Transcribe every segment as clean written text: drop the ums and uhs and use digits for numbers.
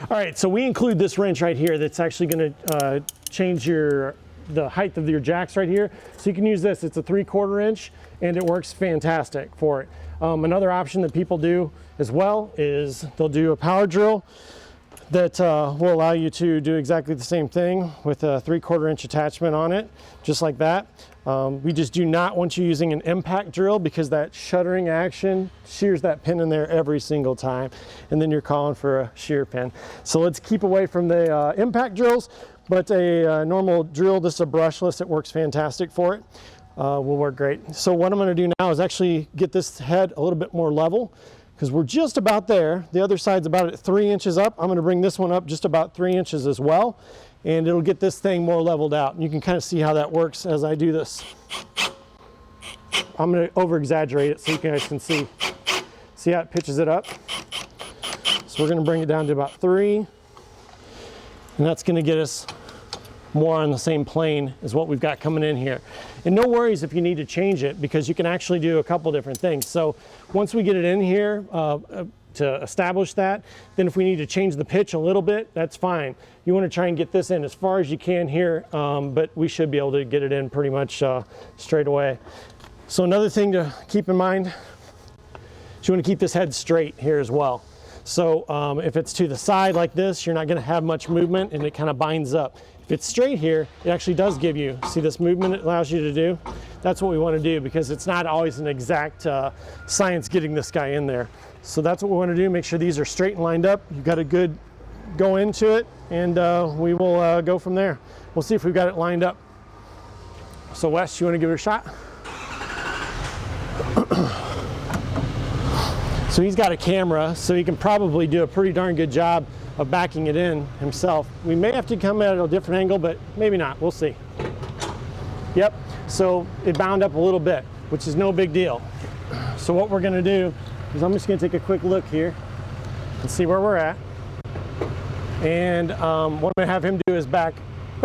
All right, so we include this wrench right here that's actually going to change the height of your jacks right here. So you can use this. It's a 3/4 inch and it works fantastic for it. Another option that people do as well is they'll do a power drill that will allow you to do exactly the same thing with a 3/4 inch attachment on it, just like that. We just do not want you using an impact drill because that shuttering action shears that pin in there every single time, and then you're calling for a shear pin. So let's keep away from the impact drills, but a normal drill, this is a brushless, it works fantastic for it. Will work great. So what I'm going to do now is actually get this head a little bit more level, because we're just about there. The other side's about at 3 inches up. I'm going to bring this one up just about 3 inches as well, and it'll get this thing more leveled out. And you can kind of see how that works as I do this. I'm going to over exaggerate it so you guys can see how it pitches it up. So we're going to bring it down to about 3, and that's going to get us more on the same plane as what we've got coming in here. And no worries if you need to change it, because you can actually do a couple different things. So once we get it in here to establish that, then if we need to change the pitch a little bit, that's fine. You want to try and get this in as far as you can here, but we should be able to get it in pretty much straight away. So another thing to keep in mind is you want to keep this head straight here as well. So if it's to the side like this, you're not going to have much movement and it kind of binds up. If it's straight here, it actually does give you, see this movement it allows you to do? That's what we want to do, because it's not always an exact science getting this guy in there. So that's what we want to do, make sure these are straight and lined up. You've got a good go into it, and we will go from there. We'll see if we've got it lined up. So Wes, you want to give it a shot? So he's got a camera, so he can probably do a pretty darn good job of backing it in himself. We may have to come at a different angle, but maybe not, we'll see. Yep, so it bound up a little bit, which is no big deal. So what we're gonna do is I'm just gonna take a quick look here and see where we're at. And what I'm gonna have him do is back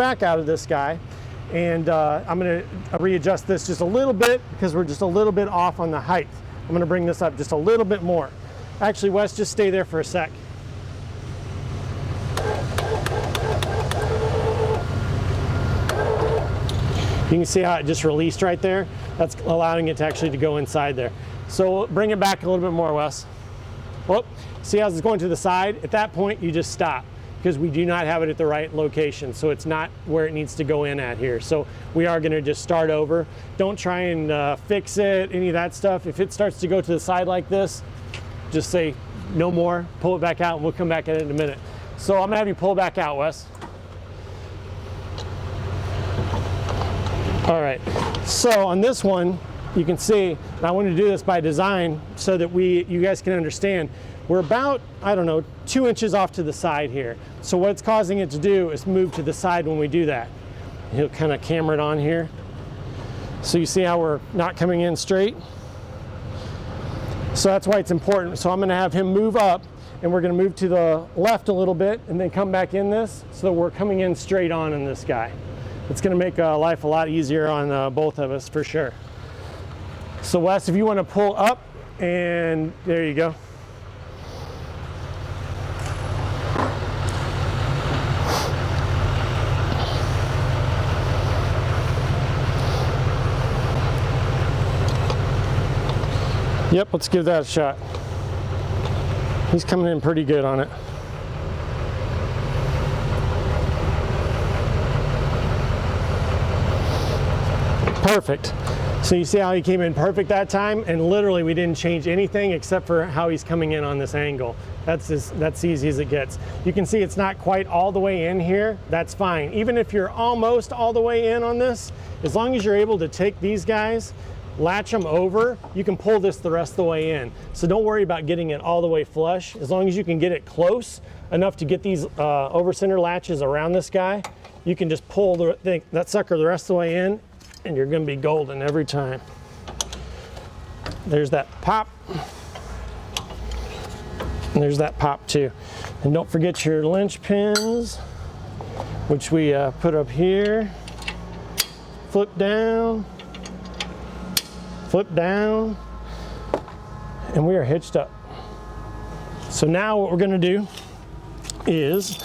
out of this guy. And I'm gonna readjust this just a little bit, because we're just a little bit off on the height. I'm gonna bring this up just a little bit more. Actually, Wes, just stay there for a sec. You can see how it just released right there. That's allowing it to actually go inside there. So bring it back a little bit more, Wes. Whoop. See how it's going to the side? At that point, you just stop, because we do not have it at the right location. So it's not where it needs to go in at here. So we are gonna just start over. Don't try and fix it, any of that stuff. If it starts to go to the side like this, just say no more, pull it back out, and we'll come back at it in a minute. So I'm gonna have you pull back out, Wes. All right, so on this one, you can see, and I want to do this by design so that you guys can understand, we're about, I don't know, 2 inches off to the side here. So what's causing it to do is move to the side when we do that. He'll kind of camera it on here. So you see how we're not coming in straight? So that's why it's important. So I'm gonna have him move up, and we're gonna move to the left a little bit and then come back in this, so that we're coming in straight on in this guy. It's gonna make life a lot easier on both of us for sure. So Wes, if you wanna pull up, and there you go. Yep, let's give that a shot. He's coming in pretty good on it. Perfect. So you see how he came in perfect that time, and literally we didn't change anything except for how he's coming in on this angle. That's easy as it gets. You can see it's not quite all the way in here. That's fine. Even if you're almost all the way in on this, as long as you're able to take these guys, latch them over, you can pull this the rest of the way in. So don't worry about getting it all the way flush. As long as you can get it close enough to get these over-center latches around this guy, you can just pull that sucker the rest of the way in, and you're gonna be golden every time. There's that pop. And there's that pop too. And don't forget your linch pins, which we put up here. Flip down, and we are hitched up. So now what we're gonna do is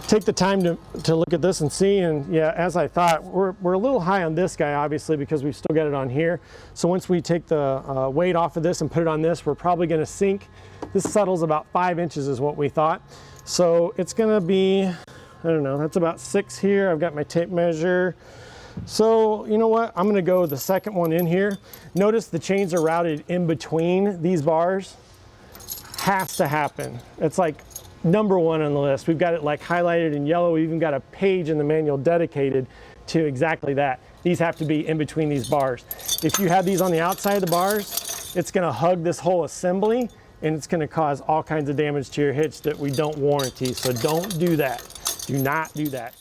take the time to look at this and see, and yeah, as I thought, we're a little high on this guy, obviously, because we've still got it on here. So once we take the weight off of this and put it on this, we're probably gonna sink. This settles about 5 inches is what we thought. So it's gonna be, I don't know, that's about 6 here. I've got my tape measure. So you know what, I'm gonna go the second one in here. Notice the chains are routed in between these bars. Has to happen. It's like #1 on the list. We've got it like highlighted in yellow. We even got a page in the manual dedicated to exactly that. These have to be in between these bars. If you have these on the outside of the bars, it's gonna hug this whole assembly and it's gonna cause all kinds of damage to your hitch that we don't warranty. So don't do that. Do not do that.